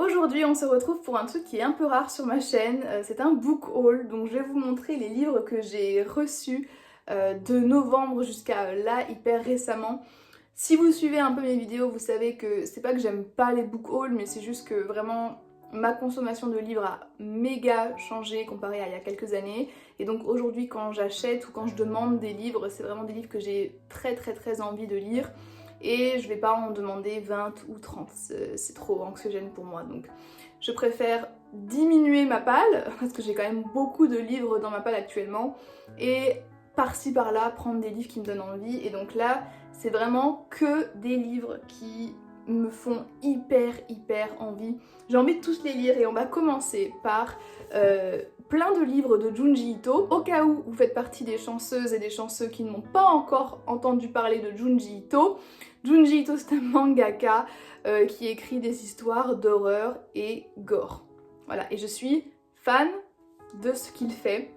Aujourd'hui on se retrouve pour un truc qui est un peu rare sur ma chaîne, c'est un book haul, donc je vais vous montrer les livres que j'ai reçus de novembre jusqu'à là, hyper récemment. Si vous suivez un peu mes vidéos, vous savez que c'est pas que j'aime pas les book hauls, mais c'est juste que vraiment ma consommation de livres a méga changé comparé à il y a quelques années. Et donc aujourd'hui quand j'achète ou quand je demande des livres, c'est vraiment des livres que j'ai très envie de lire. Et je vais pas en demander 20 ou 30, c'est trop anxiogène pour moi. Donc je préfère diminuer ma palle, parce que j'ai quand même beaucoup de livres dans ma palle actuellement, et par-ci par-là prendre des livres qui me donnent envie. Et donc là c'est vraiment que des livres qui me font hyper envie. J'ai envie de tous les lire et on va commencer par plein de livres de Junji Ito. Au cas où vous faites partie des chanceuses et des chanceux qui n'ont pas encore entendu parler de Junji Ito, Junji Ito c'est un mangaka qui écrit des histoires d'horreur et gore. Voilà, et je suis fan de ce qu'il fait.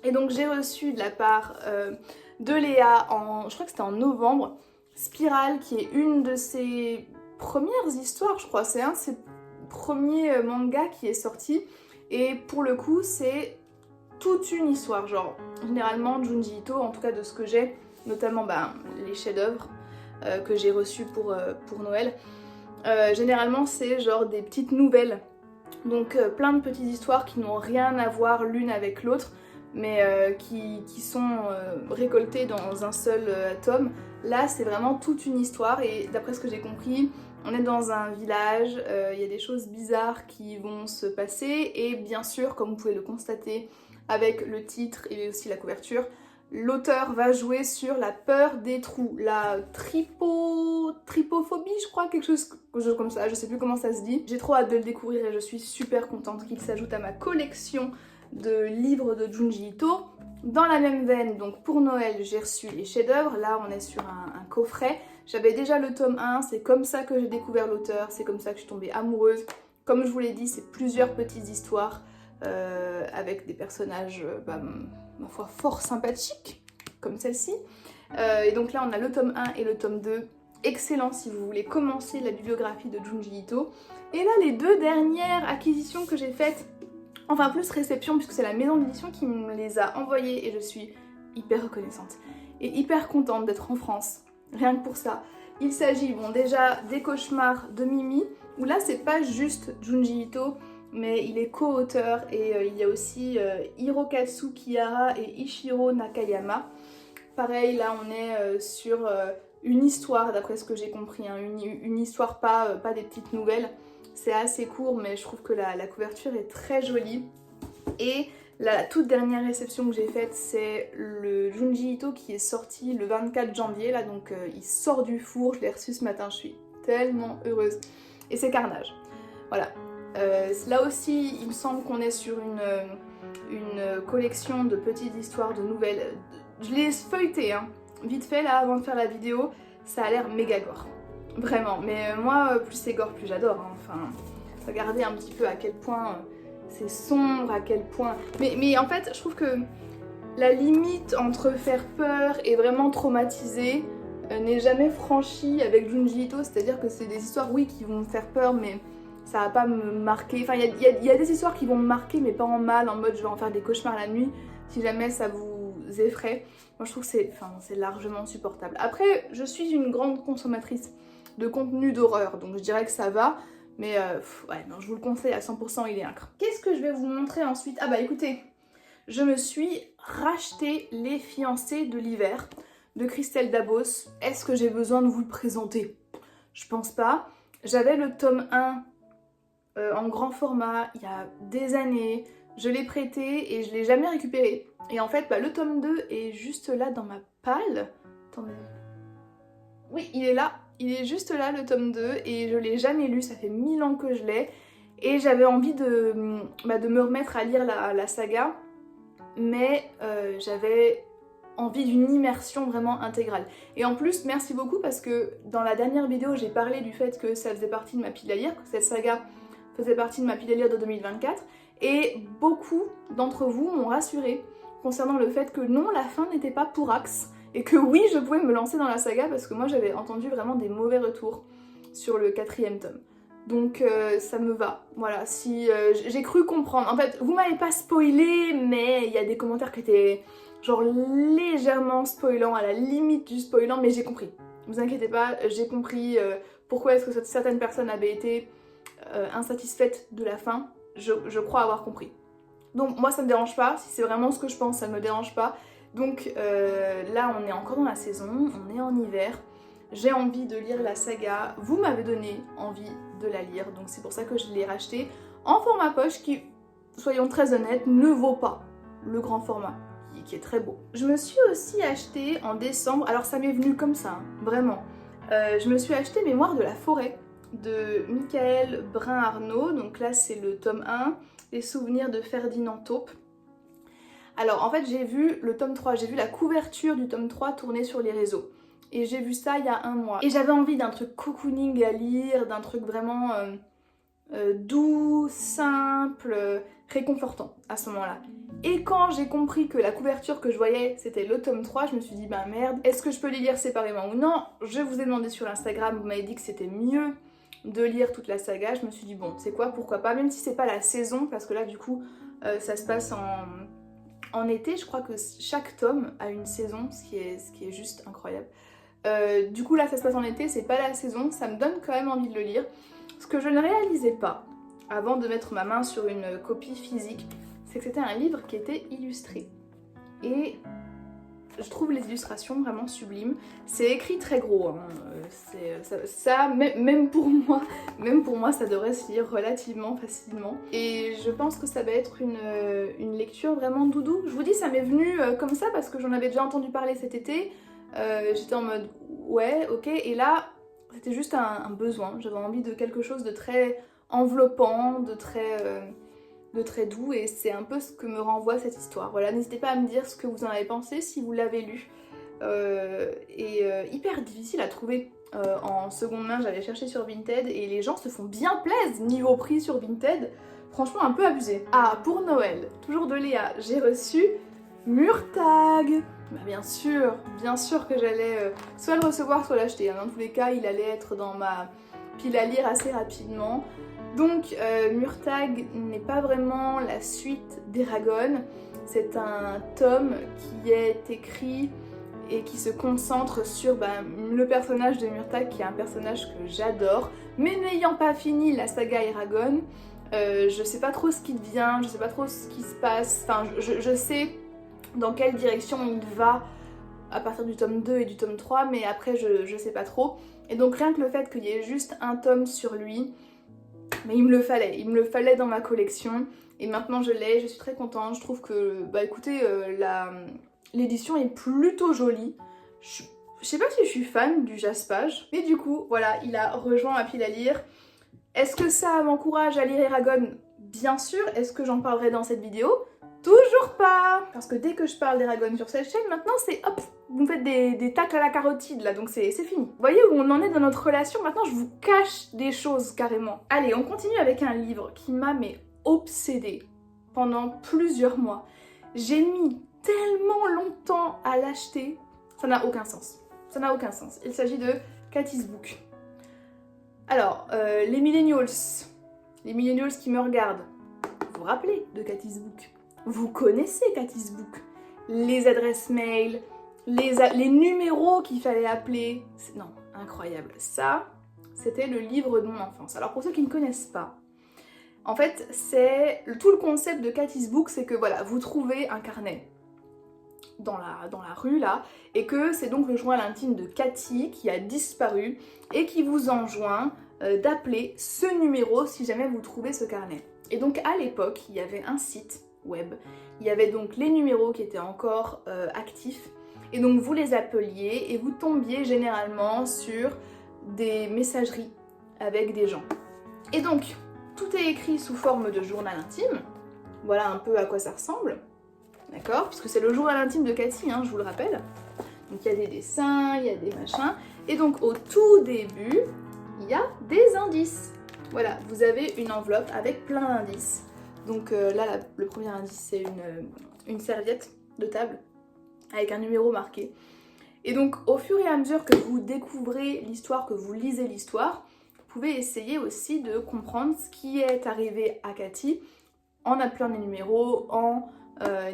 Et donc j'ai reçu de la part de Léa je crois que c'était en novembre, Spirale, qui est une de ses premières histoires, je crois, c'est un de ses premiers mangas qui est sorti. Et pour le coup c'est toute une histoire, genre généralement Junji Ito, en tout cas de ce que j'ai, notamment les chefs-d'œuvre que j'ai reçus pour Noël, généralement c'est genre des petites nouvelles, donc plein de petites histoires qui n'ont rien à voir l'une avec l'autre, mais qui sont récoltées dans un seul tome. Là c'est vraiment toute une histoire et d'après ce que j'ai compris, on est dans un village, il y a des choses bizarres qui vont se passer et bien sûr, comme vous pouvez le constater avec le titre et aussi la couverture, l'auteur va jouer sur la peur des trous, la trypophobie je crois, quelque chose comme ça, je sais plus comment ça se dit. J'ai trop hâte de le découvrir et je suis super contente qu'il s'ajoute à ma collection de livres de Junji Ito. Dans la même veine, donc pour Noël, j'ai reçu les chefs-d'œuvre. Là, on est sur un coffret. J'avais déjà le tome 1, c'est comme ça que j'ai découvert l'auteur, c'est comme ça que je suis tombée amoureuse. Comme je vous l'ai dit, c'est plusieurs petites histoires avec des personnages, ma foi, fort sympathiques, comme celle-ci. Et donc là, on a le tome 1 et le tome 2. Excellent si vous voulez commencer la bibliographie de Junji Ito. Et là, les deux dernières acquisitions que j'ai faites, enfin plus réception puisque c'est la maison d'édition qui me les a envoyées et je suis hyper reconnaissante et hyper contente d'être en France, rien que pour ça. Il s'agit déjà des cauchemars de Mimi, où là c'est pas juste Junji Ito, mais il est co-auteur et il y a aussi Hirokazu Kihara et Ichiro Nakayama. Pareil, là on est sur une histoire d'après ce que j'ai compris, hein, une histoire pas des petites nouvelles. C'est assez court mais je trouve que la couverture est très jolie. Et la toute dernière réception que j'ai faite, c'est le Junji Ito qui est sorti le 24 janvier là, donc il sort du four, je l'ai reçu ce matin, je suis tellement heureuse. Et c'est Carnage. Voilà. Là aussi il me semble qu'on est sur une collection de petites histoires, de nouvelles. Je l'ai feuilleté hein, vite fait là avant de faire la vidéo, ça a l'air méga gore. Vraiment, mais moi plus c'est gore plus j'adore, hein. Enfin, regardez un petit peu à quel point c'est sombre, à quel point... Mais en fait je trouve que la limite entre faire peur et vraiment traumatiser n'est jamais franchie avec Junji Ito, c'est-à-dire que c'est des histoires oui qui vont me faire peur mais ça va pas me marquer, enfin il y a des histoires qui vont me marquer mais pas en mal, en mode je vais en faire des cauchemars la nuit si jamais ça vous effraie. Moi je trouve que c'est largement supportable. Après je suis une grande consommatrice de contenu d'horreur, donc je dirais que ça va, mais ouais, non, je vous le conseille à 100%, il est incroyable. Qu'est-ce que je vais vous montrer ensuite? Ah bah écoutez, je me suis racheté Les Fiancés de l'hiver de Christelle Dabos. Est-ce que j'ai besoin de vous le présenter? Je pense pas. J'avais le tome 1 en grand format il y a des années, je l'ai prêté et je l'ai jamais récupéré. Et en fait, le tome 2 est juste là dans ma palle. Attendez. Oui, il est là. Il est juste là le tome 2 et je l'ai jamais lu, ça fait 1000 ans que je l'ai. Et j'avais envie de me remettre à lire la saga, mais j'avais envie d'une immersion vraiment intégrale. Et en plus, merci beaucoup parce que dans la dernière vidéo, j'ai parlé du fait que ça faisait partie de ma pile à lire, que cette saga faisait partie de ma pile à lire de 2024. Et beaucoup d'entre vous m'ont rassurée concernant le fait que non, la fin n'était pas pour Axe. Et que oui, je pouvais me lancer dans la saga parce que moi j'avais entendu vraiment des mauvais retours sur le 4e tome. Donc ça me va, voilà, si j'ai cru comprendre. En fait, vous m'avez pas spoilé, mais il y a des commentaires qui étaient genre légèrement spoilants, à la limite du spoilant, mais j'ai compris. Vous inquiétez pas, j'ai compris pourquoi est-ce que certaines personnes avaient été insatisfaites de la fin. Je crois avoir compris. Donc moi ça me dérange pas, si c'est vraiment ce que je pense, ça me dérange pas. Donc là on est encore dans la saison, on est en hiver. J'ai envie de lire la saga, vous m'avez donné envie de la lire, donc c'est pour ça que je l'ai racheté en format poche qui, soyons très honnêtes, ne vaut pas le grand format, qui est très beau. Je me suis aussi acheté en décembre, alors ça m'est venu comme ça, hein, vraiment. Je me suis acheté Mémoire de la forêt de Michael Brun-Arnaud, donc là c'est le tome 1, Les souvenirs de Ferdinand Taupe. Alors en fait j'ai vu le tome 3, j'ai vu la couverture du tome 3 tourner sur les réseaux. Et j'ai vu ça il y a un mois. Et j'avais envie d'un truc cocooning à lire, d'un truc vraiment doux, simple, réconfortant à ce moment-là. Et quand j'ai compris que la couverture que je voyais c'était le tome 3, je me suis dit bah merde, est-ce que je peux les lire séparément ou non? Je vous ai demandé sur Instagram, vous m'avez dit que c'était mieux de lire toute la saga. Je me suis dit bon, c'est quoi, pourquoi pas, même si c'est pas la saison, parce que là du coup ça se passe en été. Je crois que chaque tome a une saison, ce qui est juste incroyable. Du coup là ça se passe en été, c'est pas la saison, ça me donne quand même envie de le lire. Ce que je ne réalisais pas avant de mettre ma main sur une copie physique, c'est que c'était un livre qui était illustré. Et je trouve les illustrations vraiment sublimes. C'est écrit très gros, hein. Même pour moi ça devrait se lire relativement facilement. Et je pense que ça va être une lecture vraiment doudou. Je vous dis, ça m'est venu comme ça parce que j'en avais déjà entendu parler cet été. J'étais en mode ouais, ok, et là c'était juste un besoin. J'avais envie de quelque chose de très enveloppant, de très doux, et c'est un peu ce que me renvoie cette histoire. Voilà, n'hésitez pas à me dire ce que vous en avez pensé si vous l'avez lu. Hyper difficile à trouver en seconde main, j'avais cherché sur Vinted et les gens se font bien plaisir niveau prix sur Vinted. Franchement un peu abusé. Ah, pour Noël, toujours de Léa, j'ai reçu Murtag. Bah bien sûr que j'allais soit le recevoir soit l'acheter. Dans tous les cas, il allait être dans ma pile à lire assez rapidement. Donc Murtag n'est pas vraiment la suite d'Eragon. C'est un tome qui est écrit et qui se concentre sur le personnage de Murtag, qui est un personnage que j'adore. Mais n'ayant pas fini la saga Eragon, je sais pas trop ce qui devient, je sais pas trop ce qui se passe. Enfin, je sais dans quelle direction il va à partir du tome 2 et du tome 3, mais après je sais pas trop. Et donc rien que le fait qu'il y ait juste un tome sur lui, mais il me le fallait dans ma collection, et maintenant je l'ai, je suis très contente. Je trouve que, écoutez, l'édition est plutôt jolie. Je sais pas si je suis fan du jaspage, mais du coup, voilà, il a rejoint ma pile à lire. Est-ce que ça m'encourage à lire Eragon? Bien sûr. Est-ce que j'en parlerai dans cette vidéo? Toujours pas! Parce que dès que je parle d'Eragon sur cette chaîne, maintenant c'est hop, vous me faites des tacles à la carotide là, donc c'est fini. Vous voyez où on en est dans notre relation? Maintenant je vous cache des choses carrément. Allez, on continue avec un livre qui m'a obsédée pendant plusieurs mois. J'ai mis tellement longtemps à l'acheter, ça n'a aucun sens. Ça n'a aucun sens. Il s'agit de Kathy's Book. Alors, les millennials qui me regardent, vous vous rappelez de Kathy's Book? Vous connaissez Kathy's Book, les adresses mail, les numéros qu'il fallait appeler. Non, incroyable. Ça, c'était le livre de mon enfance. Alors pour ceux qui ne connaissent pas, en fait, c'est tout le concept de Kathy's Book, c'est que voilà, vous trouvez un carnet dans la rue là, et que c'est donc le journal intime de Kathy qui a disparu et qui vous enjoint d'appeler ce numéro si jamais vous trouvez ce carnet. Et donc à l'époque, il y avait un site web, il y avait donc les numéros qui étaient encore actifs, et donc vous les appeliez et vous tombiez généralement sur des messageries avec des gens. Et donc tout est écrit sous forme de journal intime, voilà un peu à quoi ça ressemble, d'accord, puisque c'est le journal intime de Kathy, hein, je vous le rappelle. Donc il y a des dessins, il y a des machins, et donc au tout début, il y a des indices. Voilà, vous avez une enveloppe avec plein d'indices. Donc là, le premier indice, c'est une serviette de table avec un numéro marqué. Et donc, au fur et à mesure que vous découvrez l'histoire, que vous lisez l'histoire, vous pouvez essayer aussi de comprendre ce qui est arrivé à Cathy en appelant les numéros, en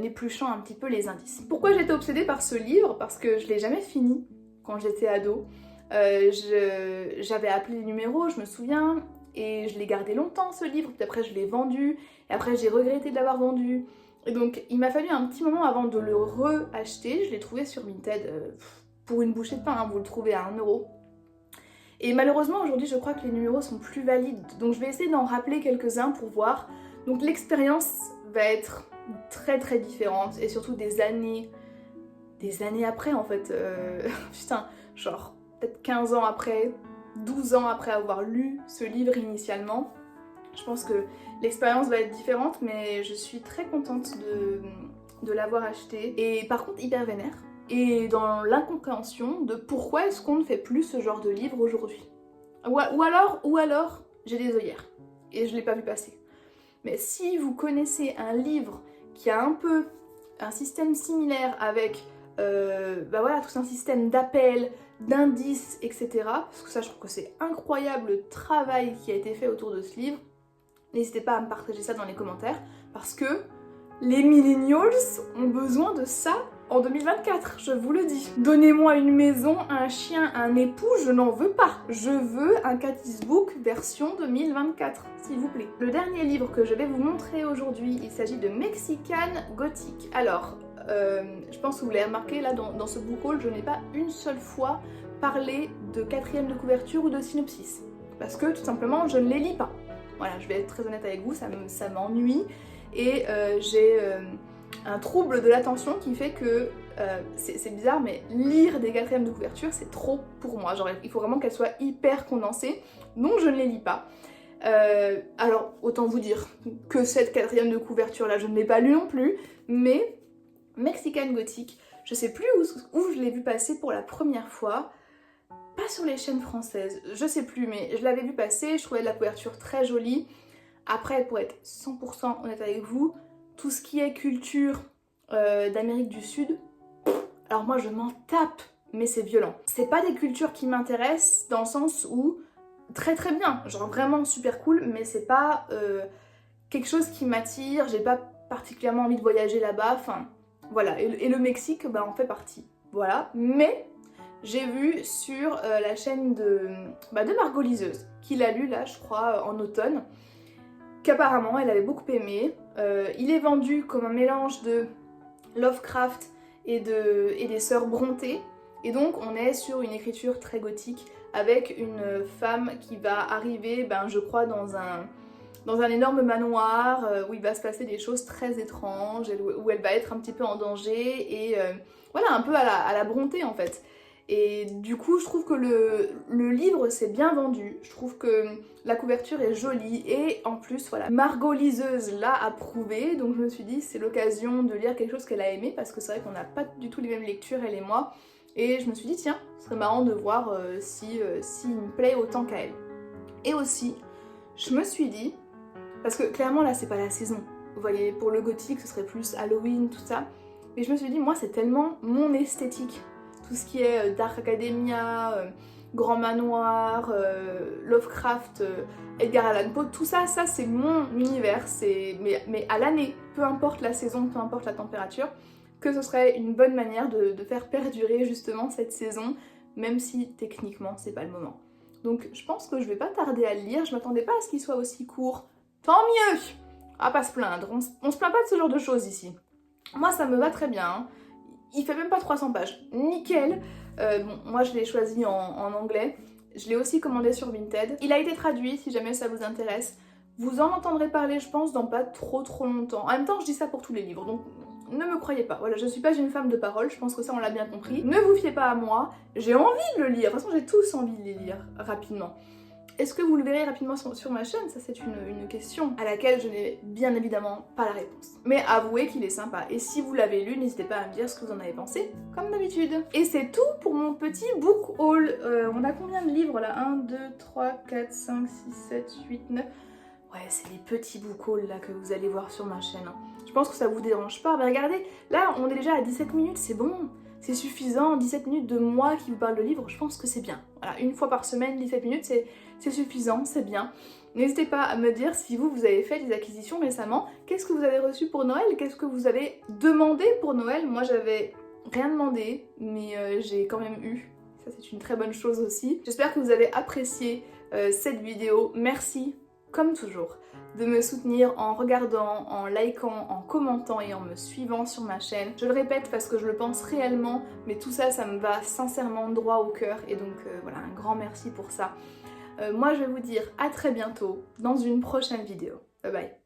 épluchant un petit peu les indices. Pourquoi j'étais obsédée par ce livre? Parce que je l'ai jamais fini quand j'étais ado. J'avais appelé les numéros, je me souviens, et je l'ai gardé longtemps ce livre, puis après je l'ai vendu, et après j'ai regretté de l'avoir vendu. Et donc il m'a fallu un petit moment avant de le re-acheter, je l'ai trouvé sur Vinted pour une bouchée de pain, hein, vous le trouvez à 1€. Et malheureusement aujourd'hui je crois que les numéros sont plus valides, donc je vais essayer d'en rappeler quelques-uns pour voir. Donc l'expérience va être très très différente, et surtout des années après en fait, putain, genre peut-être 15 ans après, 12 ans après avoir lu ce livre initialement. Je pense que l'expérience va être différente, mais je suis très contente de l'avoir acheté. Et par contre hyper vénère, et dans l'incompréhension de pourquoi est-ce qu'on ne fait plus ce genre de livre aujourd'hui. Ou alors j'ai des œillères, et je l'ai pas vu passer. Mais si vous connaissez un livre qui a un peu un système similaire avec bah voilà, tout un système d'appels, d'indices, etc. Parce que ça, je trouve que c'est incroyable le travail qui a été fait autour de ce livre. N'hésitez pas à me partager ça dans les commentaires, parce que les millennials ont besoin de ça en 2024, je vous le dis. Donnez-moi une maison, un chien, un époux, je n'en veux pas. Je veux un Cathy's Book version 2024, s'il vous plaît. Le dernier livre que je vais vous montrer aujourd'hui, il s'agit de Mexican Gothic. Alors, je pense que vous l'avez remarqué, là, dans ce book haul, je n'ai pas une seule fois parlé de quatrième de couverture ou de synopsis. Parce que, tout simplement, je ne les lis pas. Voilà, je vais être très honnête avec vous, ça m'ennuie. Et j'ai un trouble de l'attention qui fait que, c'est bizarre, mais lire des quatrièmes de couverture, c'est trop pour moi. Genre, il faut vraiment qu'elles soient hyper condensées, donc je ne les lis pas. Alors, autant vous dire que cette quatrième de couverture-là, je ne l'ai pas lue non plus, mais Mexican Gothic, je sais plus où je l'ai vu passer pour la première fois, pas sur les chaînes françaises, je sais plus, mais je l'avais vu passer, je trouvais la couverture très jolie. Après, pour être 100% honnête avec vous, tout ce qui est culture d'Amérique du Sud, alors moi je m'en tape, mais c'est violent. C'est pas des cultures qui m'intéressent dans le sens où, très très bien, genre vraiment super cool, mais c'est pas quelque chose qui m'attire, j'ai pas particulièrement envie de voyager là-bas, enfin voilà, et le Mexique bah, en fait partie, voilà. Mais j'ai vu sur la chaîne de Margot Liseuse, qui l'a lu là je crois en automne, qu'apparemment elle avait beaucoup aimé. Il est vendu comme un mélange de Lovecraft et des sœurs Brontë, et donc on est sur une écriture très gothique avec une femme qui va arriver, je crois, dans un énorme manoir où il va se passer des choses très étranges, où elle va être un petit peu en danger, et voilà, un peu à la Brontë en fait. Et du coup, je trouve que le livre s'est bien vendu, je trouve que la couverture est jolie, et en plus, voilà, Margot Liseuse l'a approuvé, donc je me suis dit c'est l'occasion de lire quelque chose qu'elle a aimé, parce que c'est vrai qu'on n'a pas du tout les mêmes lectures, elle et moi, et je me suis dit tiens, ce serait marrant de voir s'il me plaît autant qu'à elle. Et aussi, je me suis dit, parce que clairement là c'est pas la saison, vous voyez, pour le gothique ce serait plus Halloween, tout ça, mais je me suis dit moi c'est tellement mon esthétique. Tout ce qui est Dark Academia, Grand Manoir, Lovecraft, Edgar Allan Poe, tout ça, c'est mon univers, mais à l'année, peu importe la saison, peu importe la température, que ce serait une bonne manière de faire perdurer justement cette saison, même si techniquement c'est pas le moment. Donc je pense que je vais pas tarder à le lire, je m'attendais pas à ce qu'il soit aussi court, tant mieux! À pas se plaindre, on se plaint pas de ce genre de choses ici. Moi ça me va très bien, hein. Il fait même pas 300 pages, nickel. Bon, moi je l'ai choisi en anglais, je l'ai aussi commandé sur Vinted. Il a été traduit si jamais ça vous intéresse. Vous en entendrez parler je pense dans pas trop longtemps. En même temps je dis ça pour tous les livres, donc ne me croyez pas. Voilà, je suis pas une femme de parole, je pense que ça on l'a bien compris. Ne vous fiez pas à moi, j'ai envie de le lire, de toute façon j'ai tous envie de les lire rapidement. Est-ce que vous le verrez rapidement sur ma chaîne? Ça c'est une question à laquelle je n'ai bien évidemment pas la réponse. Mais avouez qu'il est sympa, et si vous l'avez lu, n'hésitez pas à me dire ce que vous en avez pensé, comme d'habitude. Et c'est tout pour mon petit book haul. On a combien de livres là? 1, 2, 3, 4, 5, 6, 7, 8, 9... Ouais, c'est les petits book hauls là que vous allez voir sur ma chaîne. Je pense que ça vous dérange pas. Mais regardez, là on est déjà à 17 minutes, c'est bon. C'est suffisant, 17 minutes de moi qui vous parle de livre, je pense que c'est bien. Voilà, une fois par semaine, 17 minutes, c'est suffisant, c'est bien. N'hésitez pas à me dire si vous avez fait des acquisitions récemment. Qu'est-ce que vous avez reçu pour Noël? Qu'est-ce que vous avez demandé pour Noël? Moi, j'avais rien demandé, mais j'ai quand même eu. Ça, c'est une très bonne chose aussi. J'espère que vous avez apprécié cette vidéo. Merci, comme toujours, de me soutenir en regardant, en likant, en commentant et en me suivant sur ma chaîne. Je le répète parce que je le pense réellement, mais tout ça, ça me va sincèrement droit au cœur. Et donc voilà, un grand merci pour ça. Moi, je vais vous dire à très bientôt dans une prochaine vidéo. Bye bye.